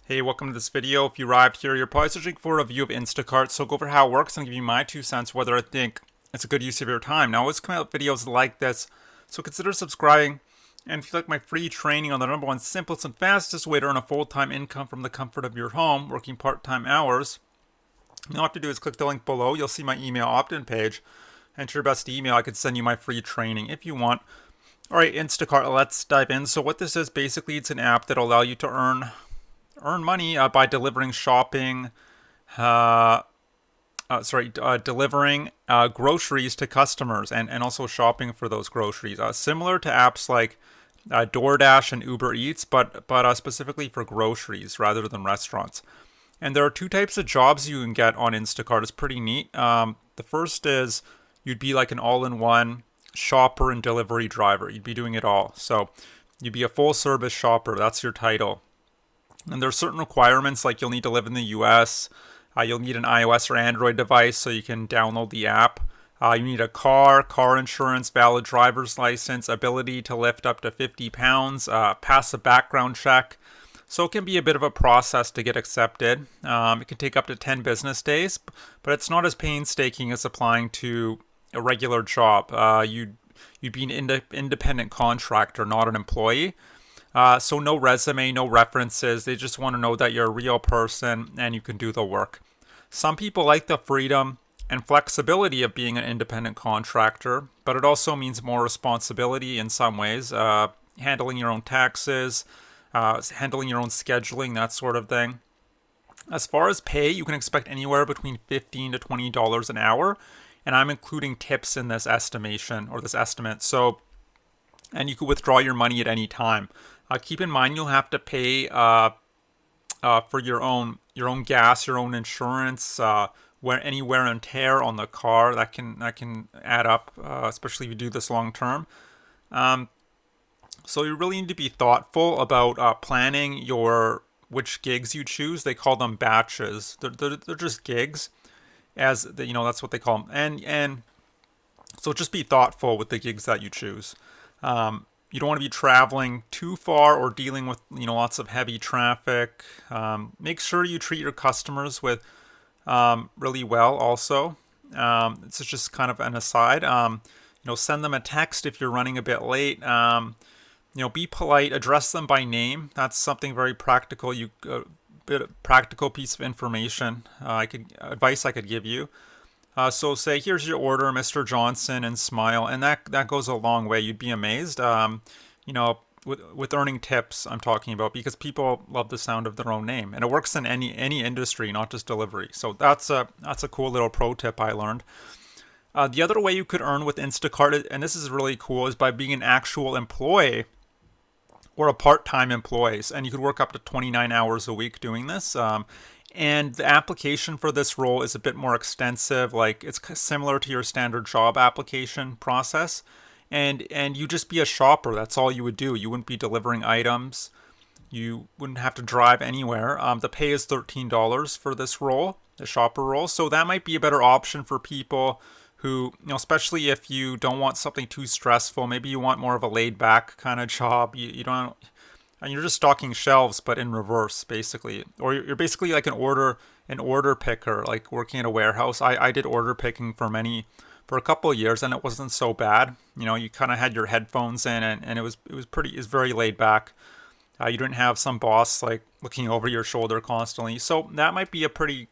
Hey, welcome to this video. If you arrived here, you're probably searching for a view of Instacart, so I'll go over how it works and give you my 2 cents whether I think it's a good use of your time. Now, I always come out with videos like this, so consider subscribing. And if you like my free training on the number one simplest and fastest way to earn a full-time income from the comfort of your home, working part-time hours, all you have to do is click the link below. You'll see my email opt-in page. Enter your best email. I could send you my free training if you want. All right, Instacart, let's dive in. So what this is, basically, it's an app that will allow you to earn money by delivering shopping, uh, delivering groceries to customers and also shopping for those groceries. Similar to apps like DoorDash and Uber Eats, but specifically for groceries rather than restaurants. And there are two types of jobs you can get on Instacart. It's pretty neat. The first is you'd be like an all-in-one shopper and delivery driver. You'd be doing it all. So you'd be a full-service shopper. That's your title. And there are certain requirements, like you'll need to live in the US, you'll need an iOS or Android device so you can download the app. You need a car insurance, valid driver's license, ability to lift up to 50 pounds, pass a background check. So it can be a bit of a process to get accepted. It can take up to 10 business days, but it's not as painstaking as applying to a regular job. You'd be an independent contractor, not an employee. So no resume, no references. They just want to know that you're a real person and you can do the work. Some people like the freedom and flexibility of being an independent contractor, but it also means more responsibility in some ways, handling your own taxes, handling your own scheduling, that sort of thing. As far as pay, you can expect anywhere between $15 to $20 an hour, and I'm including tips in this estimation or this estimate. So, and you can withdraw your money at any time. Keep in mind you'll have to pay for your own gas, your own insurance, where any wear and tear on the car that can add up, especially if you do this long term. So you really need to be thoughtful about planning your which gigs you choose. They call them batches. They're just gigs, as that's what they call them. And so just be thoughtful with the gigs that you choose. You don't want to be traveling too far or dealing with lots of heavy traffic. Make sure you treat your customers with really well. Also, it's just kind of an aside. Send them a text if you're running a bit late. Be polite. Address them by name. That's something very practical. Practical piece of information. Advice I could give you. So say, here's your order, Mr. Johnson, and smile, and that goes a long way. You'd be amazed. With earning tips, I'm talking about, because people love the sound of their own name, and it works in any industry, not just delivery. So that's a cool little pro tip I learned. The other way you could earn with Instacart, and this is really cool, is by being an actual employee or a part-time employee, and you could work up to 29 hours a week doing this. And the application for this role is a bit more extensive. Like, it's similar to your standard job application process. And you just be a shopper. That's all you would do. You wouldn't be delivering items. You wouldn't have to drive anywhere. The pay is $13 for this role, the shopper role. So that might be a better option for people who, especially if you don't want something too stressful. Maybe you want more of a laid back kind of job. You don't, and you're just stocking shelves, but in reverse, basically. Or you're basically like an order picker, like working at a warehouse. I did order picking for a couple of years, and it wasn't so bad. You kind of had your headphones in, and it was very laid back. You didn't have some boss like looking over your shoulder constantly. So that might be a pretty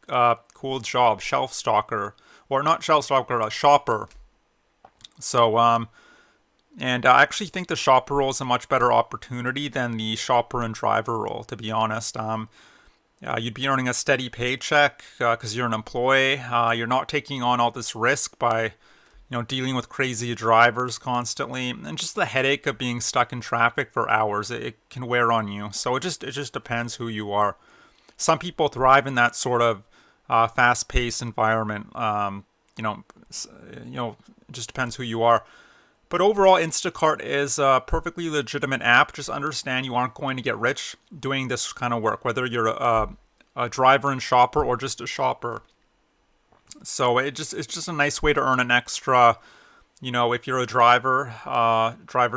cool job, shelf stalker, or not shelf stalker, a shopper. So and I actually think the shopper role is a much better opportunity than the shopper and driver role, to be honest. You'd be earning a steady paycheck because you're an employee. You're not taking on all this risk by, dealing with crazy drivers constantly, and just the headache of being stuck in traffic for hours. It can wear on you. So it just depends who you are. Some people thrive in that sort of fast-paced environment. It just depends who you are. But overall, Instacart is a perfectly legitimate app. Just understand you aren't going to get rich doing this kind of work, whether you're a driver and shopper or just a shopper. So it's just a nice way to earn an extra. If you're a driver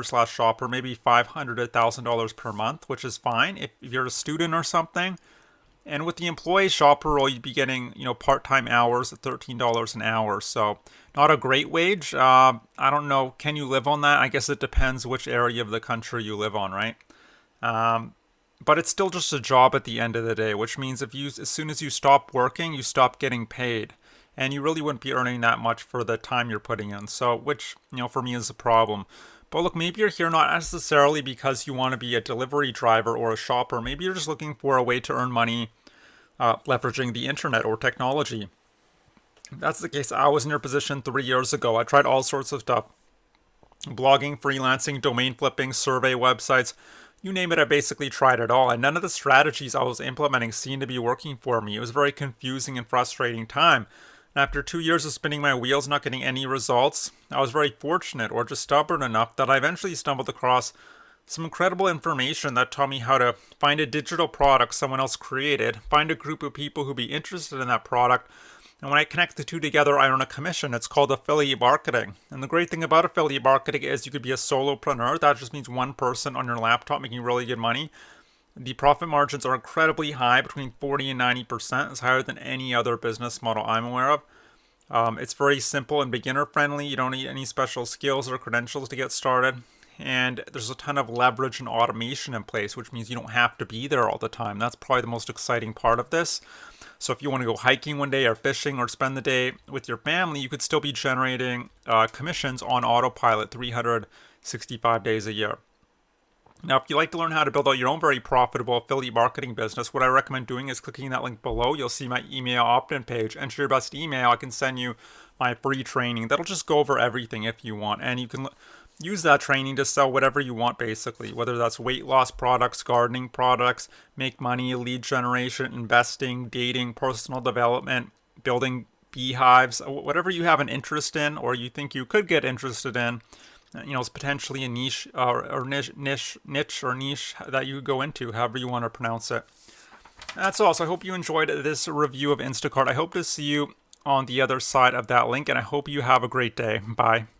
slash shopper, maybe $500 to $1,000 per month, which is fine. If you're a student or something, And with the employee shopper role, you'd be getting, part-time hours at $13 an hour. So not a great wage. I don't know. Can you live on that? I guess it depends which area of the country you live on, right? Um, but it's still just a job at the end of the day, which means as soon as you stop working, you stop getting paid, and you really wouldn't be earning that much for the time you're putting in. So, which for me is a problem. But look, maybe you're here not necessarily because you want to be a delivery driver or a shopper. Maybe you're just looking for a way to earn money, leveraging the internet or technology. If that's the case, I was in your position 3 years ago. I tried all sorts of stuff: blogging, freelancing, domain flipping, survey websites. You name it, I basically tried it all. And none of the strategies I was implementing seemed to be working for me. It was a very confusing and frustrating time. And after 2 years of spinning my wheels, not getting any results, I was very fortunate or just stubborn enough that I eventually stumbled across some incredible information that taught me how to find a digital product someone else created, find a group of people who'd be interested in that product, and when I connect the two together, I earn a commission. It's called affiliate marketing. And the great thing about affiliate marketing is you could be a solopreneur. That just means one person on your laptop making really good money. The profit margins are incredibly high, between 40 and 90%. It's higher than any other business model I'm aware of. It's very simple and beginner friendly. You don't need any special skills or credentials to get started. And there's a ton of leverage and automation in place, which means you don't have to be there all the time. That's probably the most exciting part of this. So if you want to go hiking one day or fishing or spend the day with your family, you could still be generating commissions on autopilot 365 days a year. Now, if you'd like to learn how to build out your own very profitable affiliate marketing business, what I recommend doing is clicking that link below. You'll see my email opt-in page. Enter your best email. I can send you my free training. That'll just go over everything if you want. And you can use that training to sell whatever you want, basically, whether that's weight loss products, gardening products, make money, lead generation, investing, dating, personal development, building beehives, whatever you have an interest in or you think you could get interested in. It's potentially a niche or niche or niche that you go into, however you want to pronounce it. That's all. So I hope you enjoyed this review of Instacart. I hope to see you on the other side of that link, and I hope you have a great day. Bye.